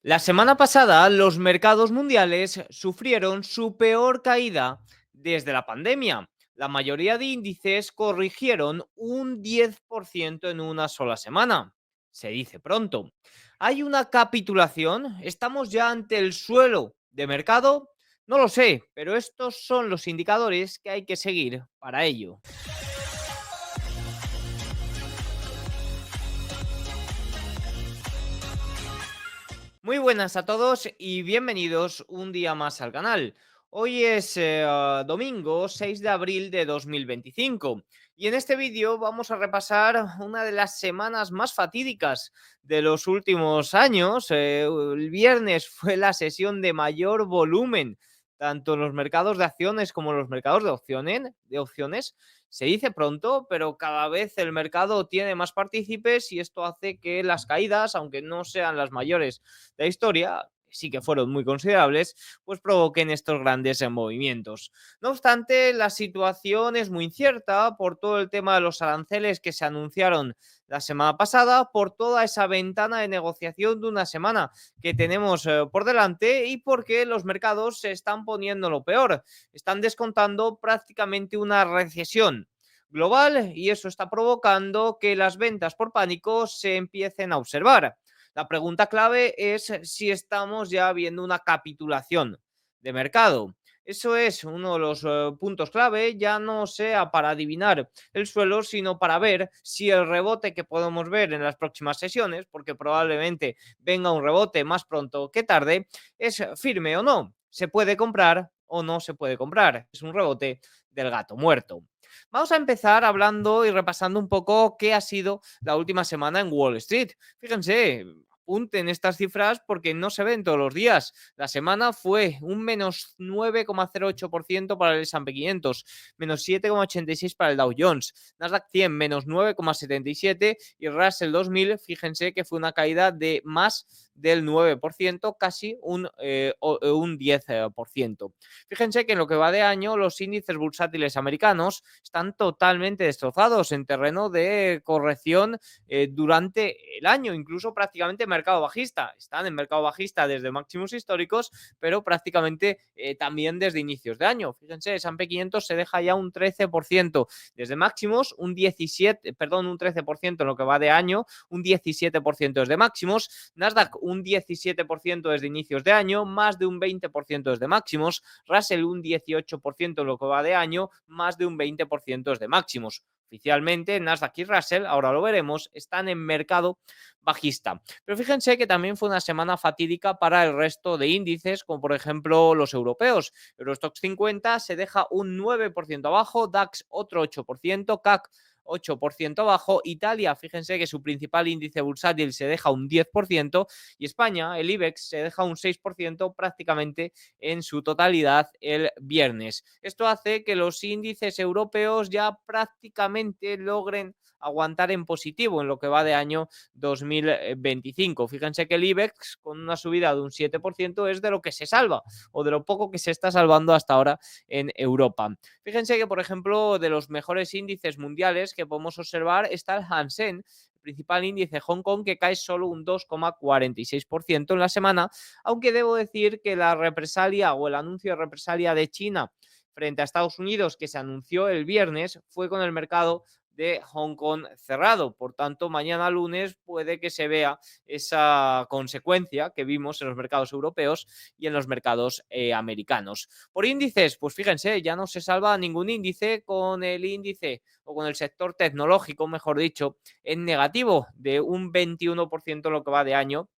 La semana pasada, los mercados mundiales sufrieron su peor caída desde la pandemia. La mayoría de índices corrigieron un 10% en una sola semana. Se dice pronto. ¿Hay una capitulación? ¿Estamos ya ante el suelo de mercado? No lo sé, pero estos son los indicadores que hay que seguir para ello. Muy buenas a todos y bienvenidos un día más al canal. Hoy es domingo 6 de abril de 2025 y en este vídeo vamos a repasar una de las semanas más fatídicas de los últimos años. El viernes fue la sesión de mayor volumen, tanto en los mercados de acciones como en los mercados de opciones. Se dice pronto, pero cada vez el mercado tiene más partícipes y esto hace que las caídas, aunque no sean las mayores de la historia, sí que fueron muy considerables, pues provoquen estos grandes movimientos. No obstante, la situación es muy incierta por todo el tema de los aranceles que se anunciaron la semana pasada, por toda esa ventana de negociación de una semana que tenemos por delante y porque los mercados se están poniendo lo peor. Están descontando prácticamente una recesión global y eso está provocando que las ventas por pánico se empiecen a observar. La pregunta clave es si estamos ya viendo una capitulación de mercado. Eso es uno de los puntos clave, ya no sea para adivinar el suelo, sino para ver si el rebote que podemos ver en las próximas sesiones, porque probablemente venga un rebote más pronto que tarde, es firme o no. Se puede comprar o no se puede comprar. Es un rebote del gato muerto. Vamos a empezar hablando y repasando un poco qué ha sido la última semana en Wall Street. Fíjense, apunten estas cifras porque no se ven todos los días. La semana fue un menos 9,08% para el S&P 500, menos 7,86% para el Dow Jones, Nasdaq 100 menos 9,77% y Russell 2000, fíjense que fue una caída de más del 9%, casi un 10%. Fíjense que en lo que va de año los índices bursátiles americanos están totalmente destrozados en terreno de corrección durante el año, incluso prácticamente mercado bajista. Están en mercado bajista desde máximos históricos, pero prácticamente también desde inicios de año. Fíjense, S&P 500 se deja ya un 13% desde máximos, un 13% en lo que va de año, un 17% desde máximos, Nasdaq un 17% desde inicios de año, más de un 20% desde máximos, Russell un 18% en lo que va de año, más de un 20% desde máximos. Oficialmente, Nasdaq y Russell, ahora lo veremos, están en mercado bajista. Pero fíjense que también fue una semana fatídica para el resto de índices, como por ejemplo los europeos. Eurostoxx 50 se deja un 9% abajo, DAX otro 8%, CAC 8% abajo, Italia, fíjense que su principal índice bursátil se deja un 10% y España, el IBEX, se deja un 6% prácticamente en su totalidad el viernes. Esto hace que los índices europeos ya prácticamente logren aguantar en positivo en lo que va de año 2025. Fíjense que el IBEX con una subida de un 7% es de lo que se salva o de lo poco que se está salvando hasta ahora en Europa. Fíjense que, por ejemplo, de los mejores índices mundiales que podemos observar está el Hansen, principal índice de Hong Kong, que cae solo un 2,46% en la semana, aunque debo decir que la represalia o el anuncio de represalia de China frente a Estados Unidos que se anunció el viernes fue con el mercado de Hong Kong cerrado. Por tanto, mañana lunes puede que se vea esa consecuencia que vimos en los mercados europeos y en los mercados americanos. Por índices, pues fíjense, ya no se salva ningún índice con el índice o con el sector tecnológico, mejor dicho, en negativo de un 21% en lo que va de año,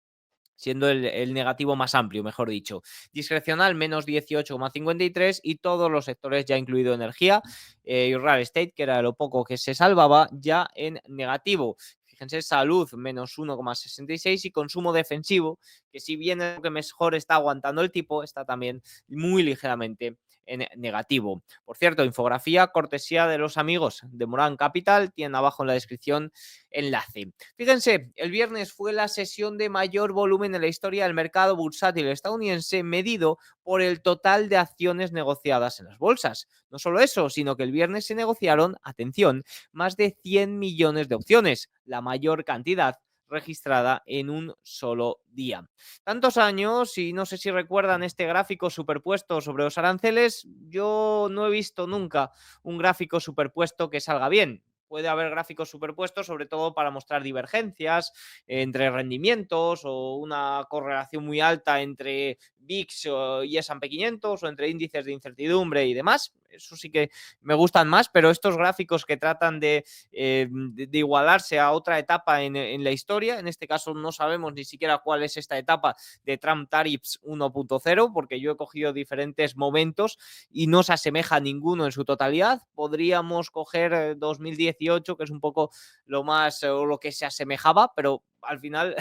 siendo el negativo más amplio, mejor dicho. Discrecional, menos 18,53 y todos los sectores, ya incluido energía y real estate, que era lo poco que se salvaba, ya en negativo. Fíjense, salud, menos 1,66 y consumo defensivo, que si bien es lo que mejor está aguantando el tipo, está también muy ligeramente en negativo. Por cierto, infografía cortesía de los amigos de Morán Capital, tienen abajo en la descripción enlace. Fíjense, el viernes fue la sesión de mayor volumen en la historia del mercado bursátil estadounidense medido por el total de acciones negociadas en las bolsas. No solo eso, sino que el viernes se negociaron, atención, más de 100 millones de opciones, la mayor cantidad registrada en un solo día. Tantos años, y no sé si recuerdan este gráfico superpuesto sobre los aranceles, yo no he visto nunca un gráfico superpuesto que salga bien. Puede haber gráficos superpuestos, sobre todo para mostrar divergencias entre rendimientos o una correlación muy alta entre VIX y S&P 500 o entre índices de incertidumbre y demás. Eso sí que me gustan más, pero estos gráficos que tratan de igualarse a otra etapa en la historia, en este caso no sabemos ni siquiera cuál es esta etapa de Trump Tariffs 1.0, porque yo he cogido diferentes momentos y no se asemeja a ninguno en su totalidad. Podríamos coger 2018, que es un poco lo más o lo que se asemejaba, pero al final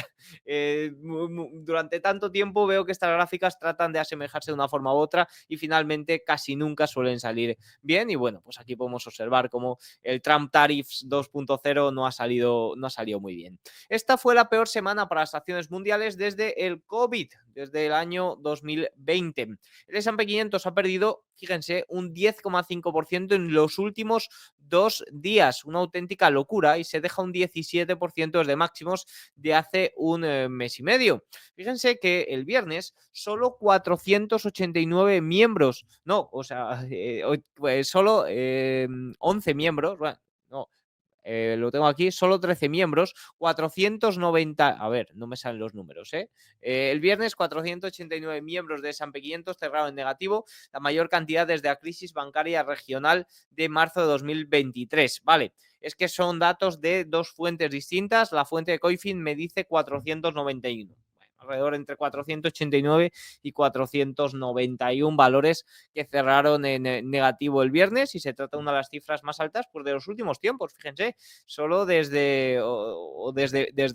durante tanto tiempo veo que estas gráficas tratan de asemejarse de una forma u otra y finalmente casi nunca suelen salir bien. Y bueno, pues aquí podemos observar cómo el Trump Tariffs 2.0 no ha salido muy bien. Esta fue la peor semana para las acciones mundiales desde el COVID, desde el año 2020. El S&P 500 ha perdido, fíjense, un 10,5% en los últimos 2 días, una auténtica locura, y se deja un 17% desde máximos de hace un mes y medio. Fíjense que el viernes solo 489 miembros, no, o sea, pues solo 11 miembros, bueno, no, lo tengo aquí, solo 13 miembros, 490, a ver, no me salen los números, ¿eh? El viernes 489 miembros de S&P 500 cerraron en negativo, la mayor cantidad desde la crisis bancaria regional de marzo de 2023, vale. Es que son datos de dos fuentes distintas, la fuente de Coifin me dice 491. Alrededor entre 489 y 491 valores que cerraron en negativo el viernes y se trata de una de las cifras más altas pues, de los últimos tiempos. Fíjense, solo desde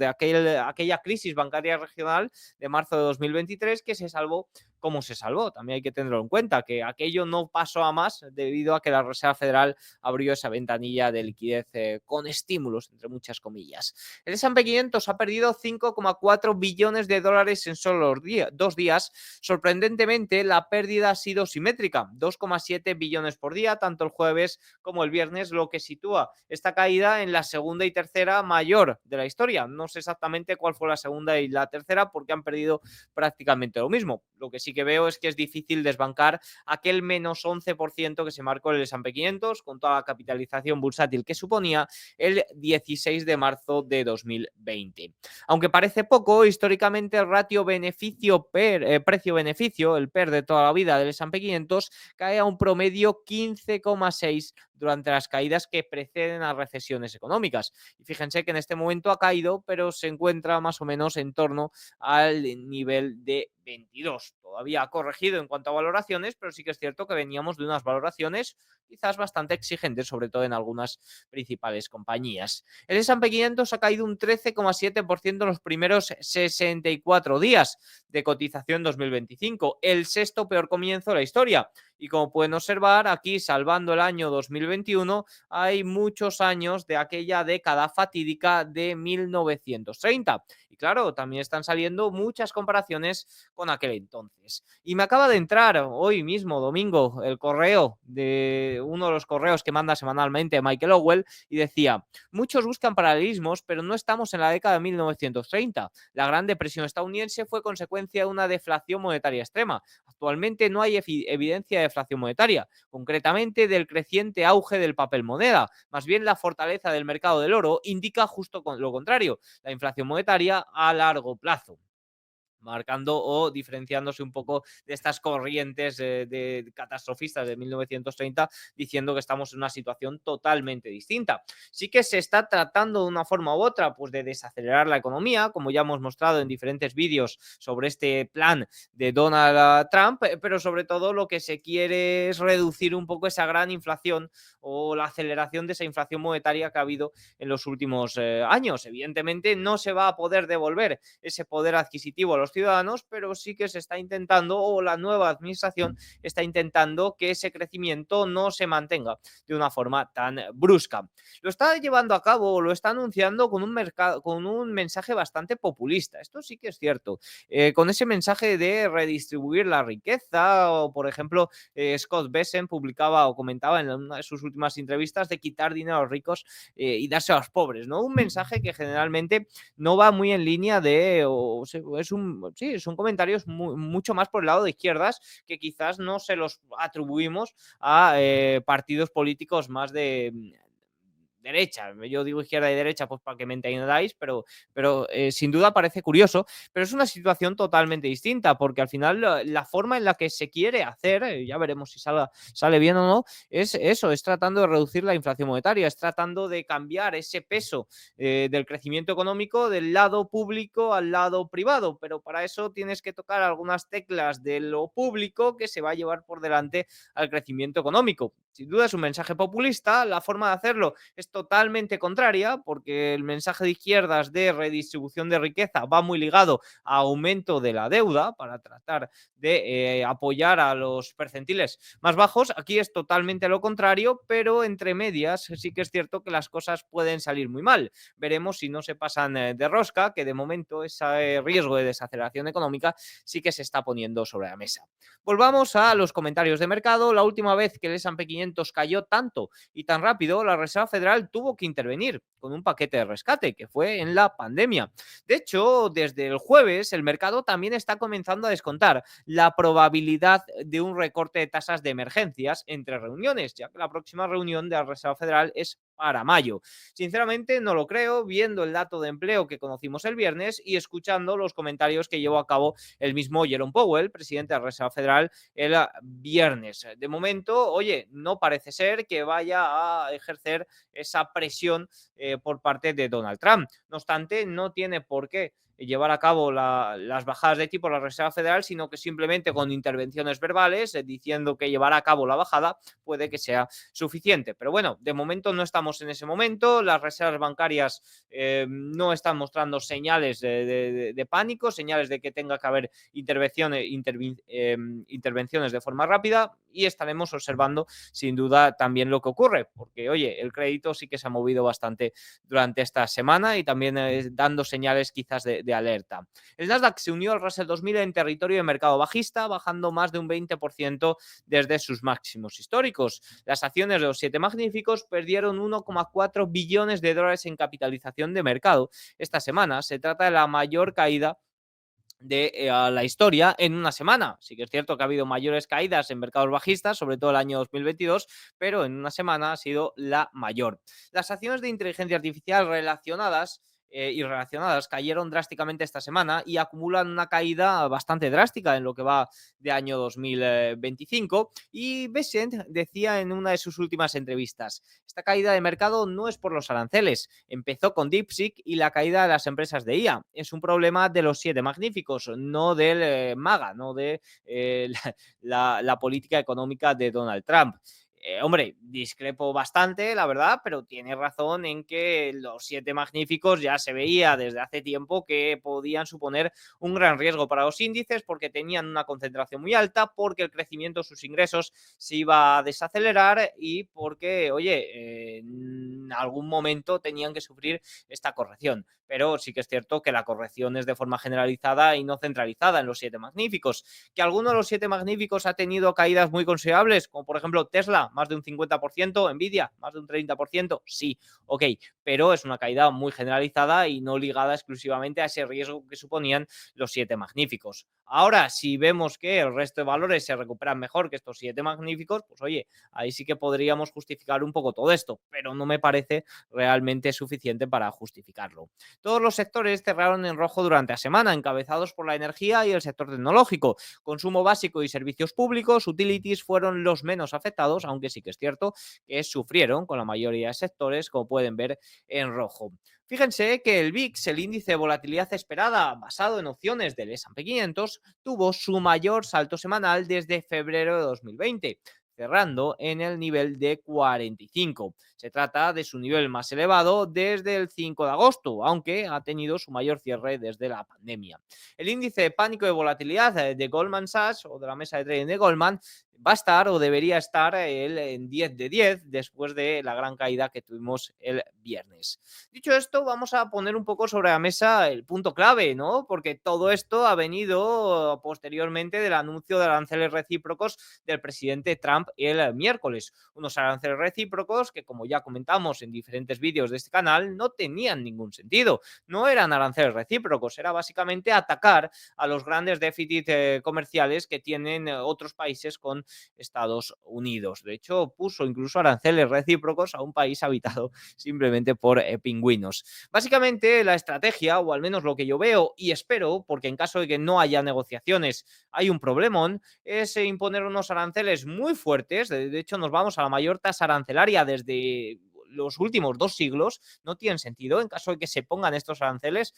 aquella crisis bancaria regional de marzo de 2023 que se salvó como se salvó. También hay que tenerlo en cuenta, que aquello no pasó a más debido a que la Reserva Federal abrió esa ventanilla de liquidez con estímulos, entre muchas comillas. El S&P 500 ha perdido 5,4 billones de dólares en solo 2 días. Sorprendentemente, la pérdida ha sido simétrica, 2,7 billones por día, tanto el jueves como el viernes, lo que sitúa esta caída en la segunda y tercera mayor de la historia. No sé exactamente cuál fue la segunda y la tercera porque han perdido prácticamente lo mismo. Lo que sí que veo es que es difícil desbancar aquel menos 11% que se marcó en el S&P 500 con toda la capitalización bursátil que suponía el 16 de marzo de 2020. Aunque parece poco, históricamente el ratio precio-beneficio, el PER de toda la vida del S&P 500, cae a un promedio 15,6 durante las caídas que preceden a recesiones económicas. Y fíjense que en este momento ha caído, pero se encuentra más o menos en torno al nivel de 22. Todavía ha corregido en cuanto a valoraciones, pero sí que es cierto que veníamos de unas valoraciones quizás bastante exigentes, sobre todo en algunas principales compañías. El S&P 500 ha caído un 13,7% en los primeros 64 días de cotización 2025, el sexto peor comienzo de la historia. Y como pueden observar, aquí salvando el año 2021, hay muchos años de aquella década fatídica de 1930. Y claro, también están saliendo muchas comparaciones con aquel entonces. Y me acaba de entrar hoy mismo, domingo, el correo de uno de los correos que manda semanalmente Michael Howell y decía: muchos buscan paralelismos, pero no estamos en la década de 1930. La Gran Depresión estadounidense fue consecuencia de una deflación monetaria extrema. Actualmente no hay evidencia de deflación monetaria, concretamente del creciente auge del papel moneda. Más bien la fortaleza del mercado del oro indica justo lo contrario, la inflación monetaria a largo plazo, marcando o diferenciándose un poco de estas corrientes de catastrofistas de 1930, diciendo que estamos en una situación totalmente distinta. Sí que se está tratando de una forma u otra pues de desacelerar la economía, como ya hemos mostrado en diferentes vídeos sobre este plan de Donald Trump, pero sobre todo lo que se quiere es reducir un poco esa gran inflación o la aceleración de esa inflación monetaria que ha habido en los últimos años. Evidentemente no se va a poder devolver ese poder adquisitivo a los ciudadanos, pero sí que se está intentando, o la nueva administración está intentando, que ese crecimiento no se mantenga de una forma tan brusca. Lo está llevando a cabo, o lo está anunciando con un mercado, con un mensaje bastante populista. Esto sí que es cierto. Con ese mensaje de redistribuir la riqueza, o por ejemplo, Scott Bessent publicaba o comentaba en una de sus últimas entrevistas de quitar dinero a los ricos y darse a los pobres, ¿no? Un mensaje que generalmente no va muy en línea de, sí, son comentarios mucho más por el lado de izquierdas, que quizás no se los atribuimos a partidos políticos más de derecha. Yo digo izquierda y derecha pues para que me entendáis, pero sin duda parece curioso, pero es una situación totalmente distinta, porque al final la forma en la que se quiere hacer, ya veremos si sale bien o no, es eso, es tratando de reducir la inflación monetaria, es tratando de cambiar ese peso del crecimiento económico del lado público al lado privado, pero para eso tienes que tocar algunas teclas de lo público que se va a llevar por delante al crecimiento económico. Sin duda es un mensaje populista, la forma de hacerlo es totalmente contraria, porque el mensaje de izquierdas de redistribución de riqueza va muy ligado a aumento de la deuda para tratar de apoyar a los percentiles más bajos. Aquí es totalmente lo contrario, pero entre medias sí que es cierto que las cosas pueden salir muy mal. Veremos si no se pasan de rosca, que de momento ese riesgo de desaceleración económica sí que se está poniendo sobre la mesa. Volvamos a los comentarios de mercado. La última vez que el S&P 500 cayó tanto y tan rápido, la Reserva Federal tuvo que intervenir con un paquete de rescate, que fue en la pandemia. De hecho, desde el jueves, el mercado también está comenzando a descontar la probabilidad de un recorte de tasas de emergencias entre reuniones, ya que la próxima reunión de la Reserva Federal es para mayo. Sinceramente no lo creo, viendo el dato de empleo que conocimos el viernes y escuchando los comentarios que llevó a cabo el mismo Jerome Powell, presidente de la Reserva Federal, el viernes. De momento, oye, no parece ser que vaya a ejercer esa presión por parte de Donald Trump. No obstante, no tiene por qué llevar a cabo las bajadas de tipo de la Reserva Federal, sino que simplemente con intervenciones verbales, diciendo que llevará a cabo la bajada, puede que sea suficiente. Pero bueno, de momento no estamos en ese momento. Las reservas bancarias no están mostrando señales de pánico, señales de que tenga que haber intervenciones de forma rápida, y estaremos observando sin duda también lo que ocurre, porque oye, el crédito sí que se ha movido bastante durante esta semana y también dando señales quizás de alerta. El Nasdaq se unió al Russell 2000 en territorio de mercado bajista, bajando más de un 20% desde sus máximos históricos. Las acciones de los 7 magníficos perdieron 1,4 billones de dólares en capitalización de mercado esta semana. Se trata de la mayor caída de la historia en una semana. Sí que es cierto que ha habido mayores caídas en mercados bajistas, sobre todo el año 2022, pero en una semana ha sido la mayor. Las acciones de inteligencia artificial relacionadas cayeron drásticamente esta semana y acumulan una caída bastante drástica en lo que va de año 2025. Y Bessent decía en una de sus últimas entrevistas: esta caída de mercado no es por los aranceles, empezó con DeepSeek y la caída de las empresas de IA. Es un problema de los 7 magníficos, no del MAGA, no de la política económica de Donald Trump. Hombre, discrepo bastante, la verdad, pero tiene razón en que los 7 magníficos ya se veía desde hace tiempo que podían suponer un gran riesgo para los índices, porque tenían una concentración muy alta, porque el crecimiento de sus ingresos se iba a desacelerar y porque, oye, en algún momento tenían que sufrir esta corrección. Pero sí que es cierto que la corrección es de forma generalizada y no centralizada en los 7 magníficos. Que alguno de los 7 magníficos ha tenido caídas muy considerables, como por ejemplo Tesla, más de un 50%, Nvidia, más de un 30%, sí, ok, pero es una caída muy generalizada y no ligada exclusivamente a ese riesgo que suponían los 7 magníficos. Ahora, si vemos que el resto de valores se recuperan mejor que estos 7 magníficos, pues oye, ahí sí que podríamos justificar un poco todo esto, pero no me parece realmente suficiente para justificarlo. Todos los sectores cerraron en rojo durante la semana, encabezados por la energía y el sector tecnológico. Consumo básico y servicios públicos, utilities, fueron los menos afectados, aunque sí que es cierto que sufrieron con la mayoría de sectores, como pueden ver, en rojo. Fíjense que el VIX, el índice de volatilidad esperada basado en opciones del S&P 500, tuvo su mayor salto semanal desde febrero de 2020. cerrando en el nivel de 45. Se trata de su nivel más elevado desde el 5 de agosto, aunque ha tenido su mayor cierre desde la pandemia. El índice de pánico de volatilidad de Goldman Sachs o de la mesa de trading de Goldman va a estar o debería estar en 10 de 10 después de la gran caída que tuvimos el viernes. Dicho esto, vamos a poner un poco sobre la mesa el punto clave, ¿no? Porque todo esto ha venido posteriormente del anuncio de aranceles recíprocos del presidente Trump el miércoles. Unos aranceles recíprocos que, como ya comentamos en diferentes vídeos de este canal, no tenían ningún sentido. No eran aranceles recíprocos, era básicamente atacar a los grandes déficits comerciales que tienen otros países con Estados Unidos. De hecho, puso incluso aranceles recíprocos a un país habitado simplemente por pingüinos. Básicamente, la estrategia, o al menos lo que yo veo y espero, porque en caso de que no haya negociaciones hay un problemón, es imponer unos aranceles muy fuertes. De hecho, nos vamos a la mayor tasa arancelaria desde los últimos 2 siglos. No tienen sentido. En caso de que se pongan estos aranceles,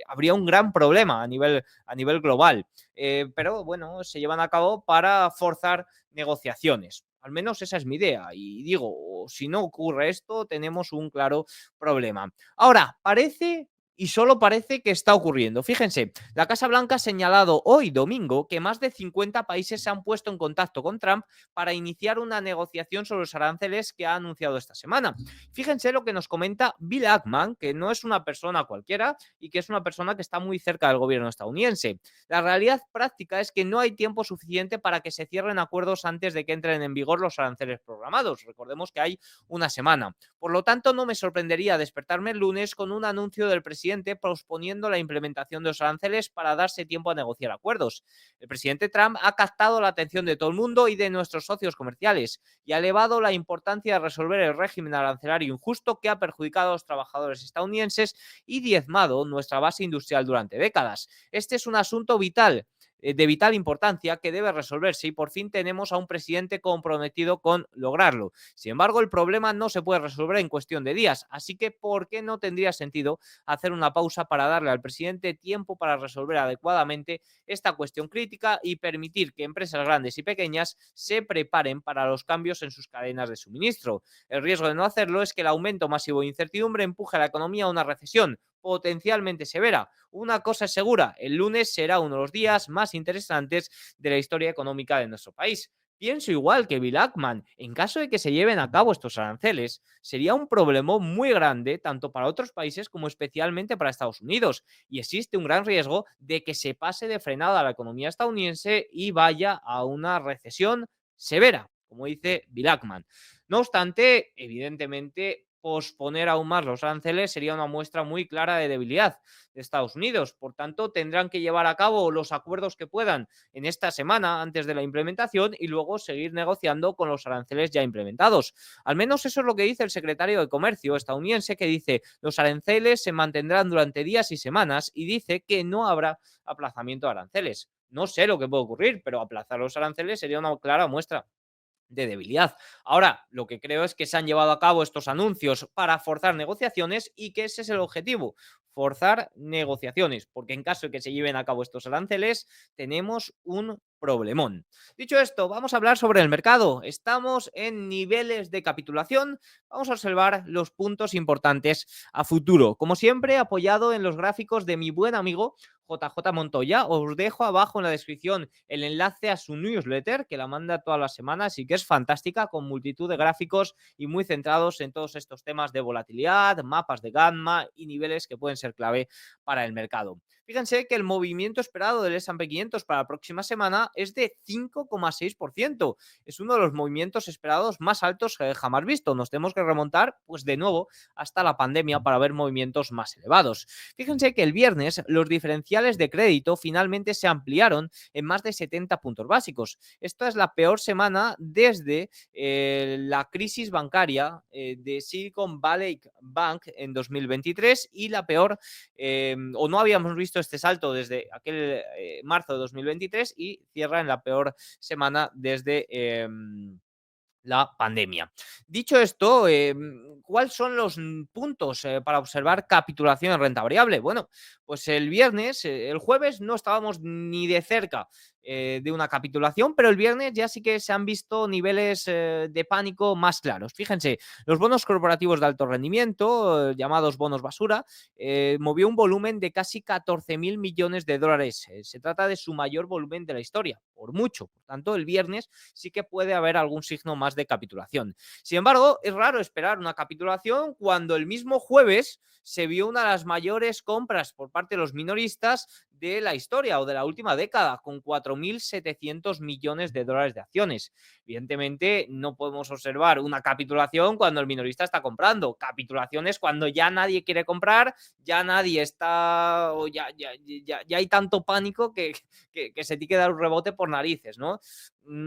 habría un gran problema a nivel global. Pero bueno, se llevan a cabo para forzar negociaciones. Al menos esa es mi idea. Y digo, si no ocurre esto, tenemos un claro problema. Ahora, parece y solo parece que está ocurriendo. Fíjense, la Casa Blanca ha señalado hoy, domingo, que más de 50 países se han puesto en contacto con Trump para iniciar una negociación sobre los aranceles que ha anunciado esta semana. Fíjense lo que nos comenta Bill Ackman, que no es una persona cualquiera y que es una persona que está muy cerca del gobierno estadounidense. La realidad práctica es que no hay tiempo suficiente para que se cierren acuerdos antes de que entren en vigor los aranceles programados. Recordemos que hay una semana. Por lo tanto, no me sorprendería despertarme el lunes con un anuncio del presidente posponiendo la implementación de los aranceles para darse tiempo a negociar acuerdos. El presidente Trump ha captado la atención de todo el mundo y de nuestros socios comerciales y ha elevado la importancia de resolver el régimen arancelario injusto que ha perjudicado a los trabajadores estadounidenses y diezmado nuestra base industrial durante décadas. Este es un asunto vital, de vital importancia, que debe resolverse y por fin tenemos a un presidente comprometido con lograrlo. Sin embargo, el problema no se puede resolver en cuestión de días, así que ¿por qué no tendría sentido hacer una pausa para darle al presidente tiempo para resolver adecuadamente esta cuestión crítica y permitir que empresas grandes y pequeñas se preparen para los cambios en sus cadenas de suministro? El riesgo de no hacerlo es que el aumento masivo de incertidumbre empuje a la economía a una recesión potencialmente severa. Una cosa es segura, el lunes será uno de los días más interesantes de la historia económica de nuestro país. Pienso igual que Bill Ackman, en caso de que se lleven a cabo estos aranceles, sería un problema muy grande tanto para otros países como especialmente para Estados Unidos, y existe un gran riesgo de que se pase de frenada a la economía estadounidense y vaya a una recesión severa, como dice Bill Ackman. No obstante, evidentemente, posponer aún más los aranceles sería una muestra muy clara de debilidad de Estados Unidos. Por tanto, tendrán que llevar a cabo los acuerdos que puedan en esta semana antes de la implementación y luego seguir negociando con los aranceles ya implementados. Al menos eso es lo que dice el secretario de Comercio estadounidense, que dice los aranceles se mantendrán durante días y semanas y dice que no habrá aplazamiento de aranceles. No sé lo que puede ocurrir, pero aplazar los aranceles sería una clara muestra de debilidad. Ahora, lo que creo es que se han llevado a cabo estos anuncios para forzar negociaciones y que ese es el objetivo, forzar negociaciones, porque en caso de que se lleven a cabo estos aranceles, tenemos un problemón. Dicho esto, vamos a hablar sobre el mercado. Estamos en niveles de capitulación. Vamos a observar los puntos importantes a futuro. Como siempre, apoyado en los gráficos de mi buen amigo JJ Montoya. Os dejo abajo en la descripción el enlace a su newsletter, que la manda todas las semanas y que es fantástica, con multitud de gráficos y muy centrados en todos estos temas de volatilidad, mapas de gamma y niveles que pueden ser clave para el mercado. Fíjense que el movimiento esperado del S&P 500 para la próxima semana es de 5,6%. Es uno de los movimientos esperados más altos jamás visto. Nos tenemos que remontar, pues de nuevo, hasta la pandemia para ver movimientos más elevados. Fíjense que el viernes los diferenciales de crédito finalmente se ampliaron en más de 70 puntos básicos. Esta es la peor semana desde la crisis bancaria de Silicon Valley Bank en 2023 y la peor, o no habíamos visto este salto desde aquel marzo de 2023 y cierra en la peor semana desde la pandemia. Dicho esto, ¿cuáles son los puntos para observar capitulación en renta variable? Bueno, pues el jueves no estábamos ni de cerca de una capitulación, pero el viernes ya sí que se han visto niveles de pánico más claros. Fíjense, los bonos corporativos de alto rendimiento, llamados bonos basura, movió un volumen de casi 14.000 millones de dólares. Se trata de su mayor volumen de la historia, por mucho. Por tanto, el viernes sí que puede haber algún signo más de capitulación. Sin embargo, es raro esperar una capitulación cuando el mismo jueves se vio una de las mayores compras por parte de los minoristas de la historia o de la última década, con 4.700 millones de dólares de acciones. Evidentemente, no podemos observar una capitulación cuando el minorista está comprando. Capitulaciones cuando ya nadie quiere comprar, ya nadie está, o ya hay tanto pánico que se tiene que dar un rebote por narices, ¿no?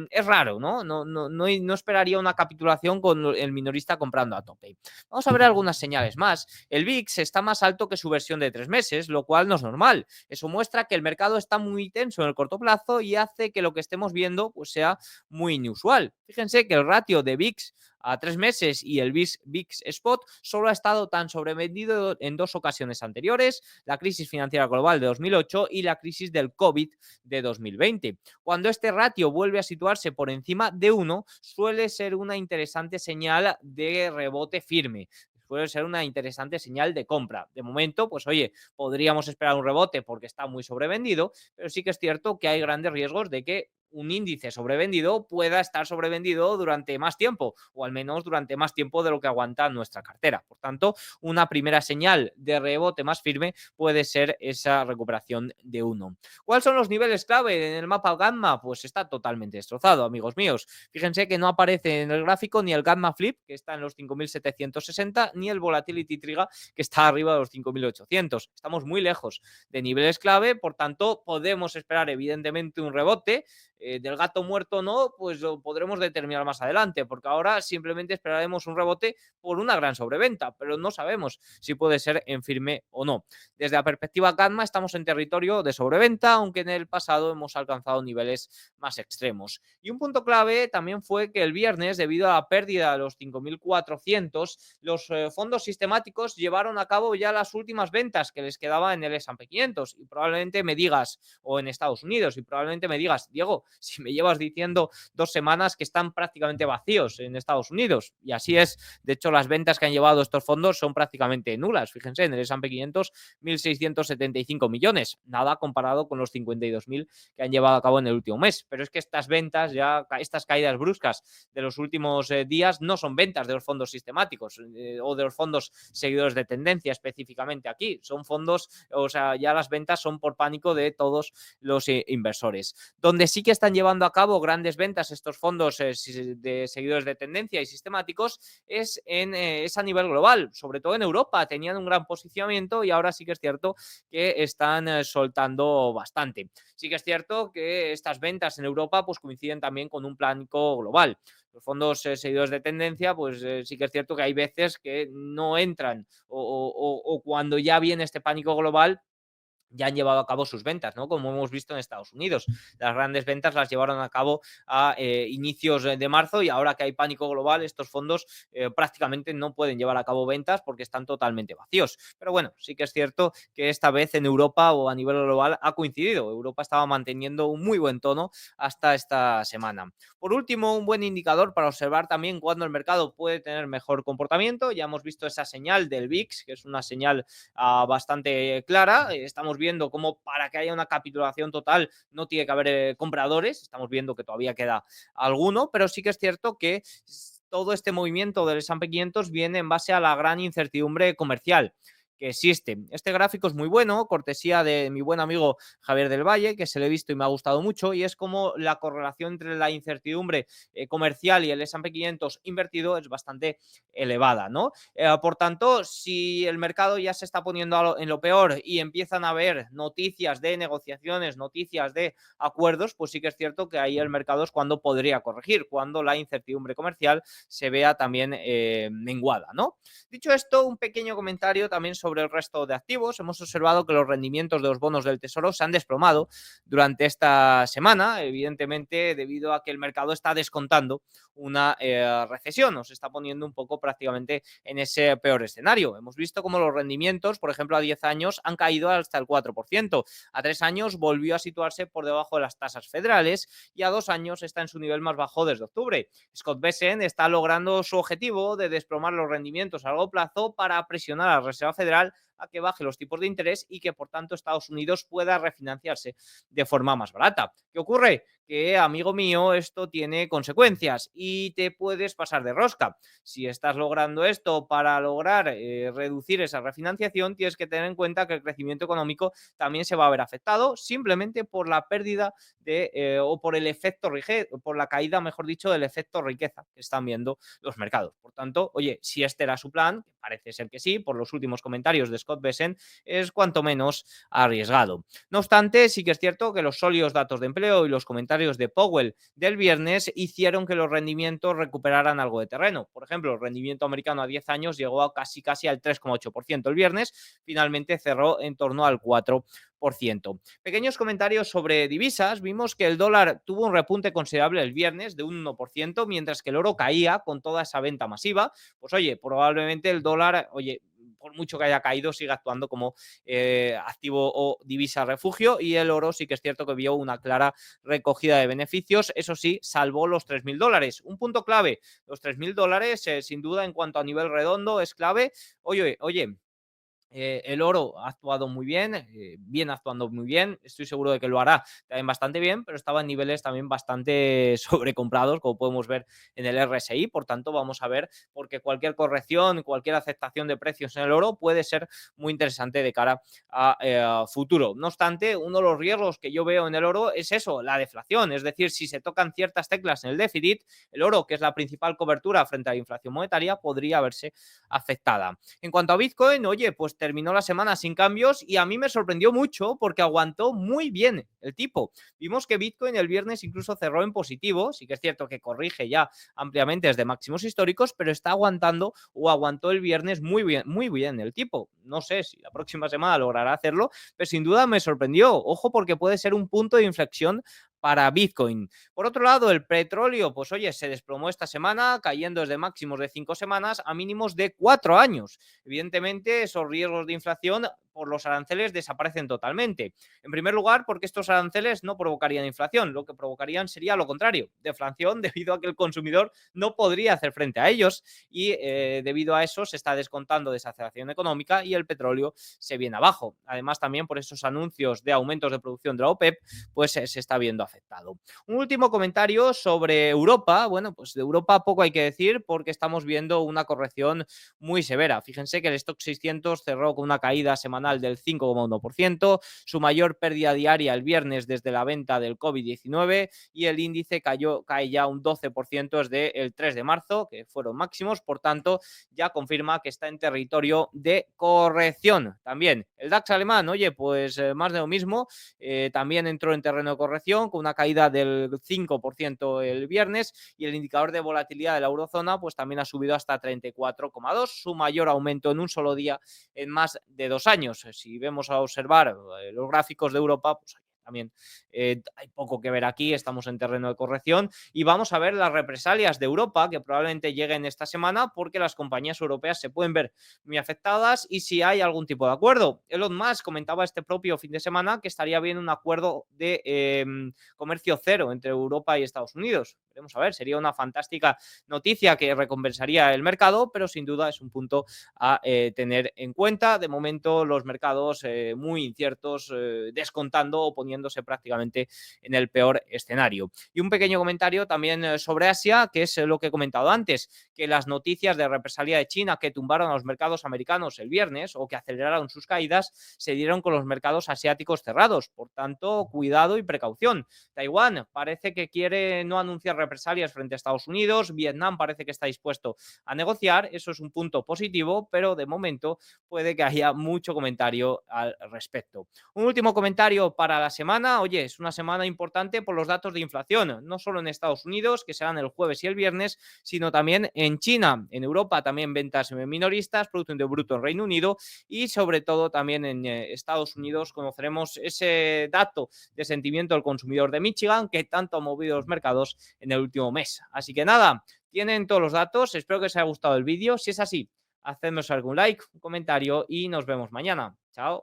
Es raro, ¿no? No esperaría una capitulación con el minorista comprando a tope. Vamos a ver algunas señales más. El VIX está más alto que su versión de 3 meses, lo cual no es normal. Eso muestra que el mercado está muy tenso en el corto plazo y hace que lo que estemos viendo pues, sea muy inusual. Fíjense que el ratio de VIX a 3 meses y el VIX Spot solo ha estado tan sobrevendido en 2 ocasiones anteriores, la crisis financiera global de 2008 y la crisis del COVID de 2020. Cuando este ratio vuelve a situarse por encima de 1, suele ser una interesante señal de rebote firme. Puede ser una interesante señal de compra. De momento, pues oye, podríamos esperar un rebote porque está muy sobrevendido, pero sí que es cierto que hay grandes riesgos de que un índice sobrevendido pueda estar sobrevendido durante más tiempo, o al menos durante más tiempo de lo que aguanta nuestra cartera. Por tanto, una primera señal de rebote más firme puede ser esa recuperación de 1. ¿Cuáles son los niveles clave en el mapa gamma? Pues está totalmente destrozado, amigos míos. Fíjense que no aparece en el gráfico ni el gamma flip, que está en los 5.760, ni el volatility trigger, que está arriba de los 5.800. Estamos muy lejos de niveles clave, por tanto, podemos esperar evidentemente un rebote. Del gato muerto no, pues lo podremos determinar más adelante, porque ahora simplemente esperaremos un rebote por una gran sobreventa, pero no sabemos si puede ser en firme o no. Desde la perspectiva gamma estamos en territorio de sobreventa, aunque en el pasado hemos alcanzado niveles más extremos. Y un punto clave también fue que el viernes, debido a la pérdida de los 5.400, los fondos sistemáticos llevaron a cabo ya las últimas ventas que les quedaba en el S&P 500 y probablemente me digas, o en Estados Unidos, y probablemente me digas, Diego, si me llevas diciendo 2 semanas que están prácticamente vacíos en Estados Unidos, y así es. De hecho, las ventas que han llevado estos fondos son prácticamente nulas. Fíjense, en el S&P 500, 1.675 millones, nada comparado con los 52.000 que han llevado a cabo en el último mes. Pero es que estas ventas, ya estas caídas bruscas de los últimos días, no son ventas de los fondos sistemáticos o de los fondos seguidores de tendencia específicamente aquí. Son fondos, o sea, ya las ventas son por pánico de todos los inversores. Donde sí que están llevando a cabo grandes ventas estos fondos de seguidores de tendencia y sistemáticos es a nivel global, sobre todo en Europa. Tenían un gran posicionamiento y ahora sí que es cierto que están soltando bastante. Sí que es cierto que estas ventas en Europa pues coinciden también con un pánico global. Los fondos seguidores de tendencia, pues sí que es cierto que hay veces que no entran o cuando ya viene este pánico global, ya han llevado a cabo sus ventas, ¿no? Como hemos visto en Estados Unidos. Las grandes ventas las llevaron a cabo a inicios de marzo y ahora que hay pánico global, estos fondos prácticamente no pueden llevar a cabo ventas porque están totalmente vacíos. Pero bueno, sí que es cierto que esta vez en Europa o a nivel global ha coincidido. Europa estaba manteniendo un muy buen tono hasta esta semana. Por último, un buen indicador para observar también cuándo el mercado puede tener mejor comportamiento. Ya hemos visto esa señal del VIX, que es una señal bastante clara. Estamos viendo cómo para que haya una capitulación total no tiene que haber compradores. Estamos viendo que todavía queda alguno, pero sí que es cierto que todo este movimiento del S&P 500 viene en base a la gran incertidumbre comercial que existe. Este gráfico es muy bueno, cortesía de mi buen amigo Javier del Valle, que se lo he visto y me ha gustado mucho, y es como la correlación entre la incertidumbre comercial y el S&P 500 invertido es bastante elevada, ¿no? Por tanto, si el mercado ya se está poniendo en lo peor y empiezan a haber noticias de negociaciones, noticias de acuerdos, pues sí que es cierto que ahí el mercado es cuando podría corregir, cuando la incertidumbre comercial se vea también menguada, ¿no? Dicho esto, un pequeño comentario también sobre sobre el resto de activos. Hemos observado que los rendimientos de los bonos del Tesoro se han desplomado durante esta semana, evidentemente debido a que el mercado está descontando una recesión, nos está poniendo un poco prácticamente en ese peor escenario. Hemos visto como los rendimientos, por ejemplo, a 10 años han caído hasta el 4%, a 3 años volvió a situarse por debajo de las tasas federales y a 2 años está en su nivel más bajo desde octubre. Scott Bessent está logrando su objetivo de desplomar los rendimientos a largo plazo para presionar a la Reserva Federal a que baje los tipos de interés y que por tanto Estados Unidos pueda refinanciarse de forma más barata. ¿Qué ocurre? Que, amigo mío, esto tiene consecuencias y te puedes pasar de rosca. Si estás logrando esto para lograr reducir esa refinanciación, tienes que tener en cuenta que el crecimiento económico también se va a ver afectado simplemente por la pérdida o por el efecto por la caída, mejor dicho, del efecto riqueza que están viendo los mercados. Por tanto, oye, si este era su plan, que parece ser que sí, por los últimos comentarios de Scott Bessent, es cuanto menos arriesgado. No obstante, sí que es cierto que los sólidos datos de empleo y los comentarios de Powell del viernes hicieron que los rendimientos recuperaran algo de terreno. Por ejemplo, el rendimiento americano a 10 años llegó a casi al 3,8% el viernes, finalmente cerró en torno al 4%. Pequeños comentarios sobre divisas. Vimos que el dólar tuvo un repunte considerable el viernes de un 1%, mientras que el oro caía con toda esa venta masiva. Pues oye, probablemente el dólar, oye, por mucho que haya caído, sigue actuando como activo o divisa refugio, y el oro sí que es cierto que vio una clara recogida de beneficios, eso sí, salvó los $3.000. Un punto clave, los $3.000, sin duda, en cuanto a nivel redondo, es clave. Oye, el oro ha actuado muy bien, viene actuando muy bien, estoy seguro de que lo hará también bastante bien, pero estaba en niveles también bastante sobrecomprados, como podemos ver en el RSI, por tanto vamos a ver, porque cualquier corrección, cualquier aceptación de precios en el oro puede ser muy interesante de cara a futuro. No obstante, uno de los riesgos que yo veo en el oro es eso, la deflación, es decir, si se tocan ciertas teclas en el déficit, el oro, que es la principal cobertura frente a la inflación monetaria, podría verse afectada. En cuanto a Bitcoin, oye, pues terminó la semana sin cambios y a mí me sorprendió mucho porque aguantó muy bien el tipo. Vimos que Bitcoin el viernes incluso cerró en positivo, sí que es cierto que corrige ya ampliamente desde máximos históricos, pero está aguantando o aguantó el viernes muy bien el tipo. No sé si la próxima semana logrará hacerlo, pero sin duda me sorprendió. Ojo, porque puede ser un punto de inflexión para Bitcoin. Por otro lado, el petróleo, pues oye, se desplomó esta semana, cayendo desde máximos de 5 semanas a mínimos de 4 años. Evidentemente, esos riesgos de inflación por los aranceles desaparecen totalmente. En primer lugar, porque estos aranceles no provocarían inflación, lo que provocarían sería lo contrario, deflación, debido a que el consumidor no podría hacer frente a ellos y debido a eso se está descontando desaceleración económica y el petróleo se viene abajo. Además, también por esos anuncios de aumentos de producción de la OPEP, pues se está viendo afectado. Un último comentario sobre Europa. Bueno, pues de Europa poco hay que decir porque estamos viendo una corrección muy severa. Fíjense que el Stock 600 cerró con una caída semanal del 5,1%, su mayor pérdida diaria el viernes desde la venta del COVID-19, y el índice cae ya un 12% desde el 3 de marzo, que fueron máximos, por tanto ya confirma que está en territorio de corrección. También el DAX alemán, oye, pues más de lo mismo, también entró en terreno de corrección con una caída del 5% el viernes, y el indicador de volatilidad de la eurozona pues también ha subido hasta 34,2, su mayor aumento en un solo día en más de 2 años. Si vemos a observar los gráficos de Europa, pues también hay poco que ver aquí, estamos en terreno de corrección y vamos a ver las represalias de Europa que probablemente lleguen esta semana porque las compañías europeas se pueden ver muy afectadas y si hay algún tipo de acuerdo. Elon Musk comentaba este propio fin de semana que estaría bien un acuerdo de comercio cero entre Europa y Estados Unidos. Veremos a ver, sería una fantástica noticia que recompensaría el mercado, pero sin duda es un punto a tener en cuenta. De momento los mercados muy inciertos, descontando o poniéndose prácticamente en el peor escenario. Y un pequeño comentario también sobre Asia, que es lo que he comentado antes, que las noticias de represalia de China que tumbaron a los mercados americanos el viernes o que aceleraron sus caídas se dieron con los mercados asiáticos cerrados. Por tanto, cuidado y precaución. Taiwán parece que quiere no anunciar represalias frente a Estados Unidos. Vietnam parece que está dispuesto a negociar. Eso es un punto positivo, pero de momento puede que haya mucho comentario al respecto. Un último comentario para la semana. Oye, es una semana importante por los datos de inflación, no solo en Estados Unidos, que serán el jueves y el viernes, sino también en China. En Europa también ventas minoristas, Producto Interior Bruto en Reino Unido y sobre todo también en Estados Unidos conoceremos ese dato de sentimiento del consumidor de Michigan que tanto ha movido los mercados en el último mes. Así que nada, tienen todos los datos. Espero que os haya gustado el vídeo. Si es así, hacednos algún like, un comentario y nos vemos mañana. Chao.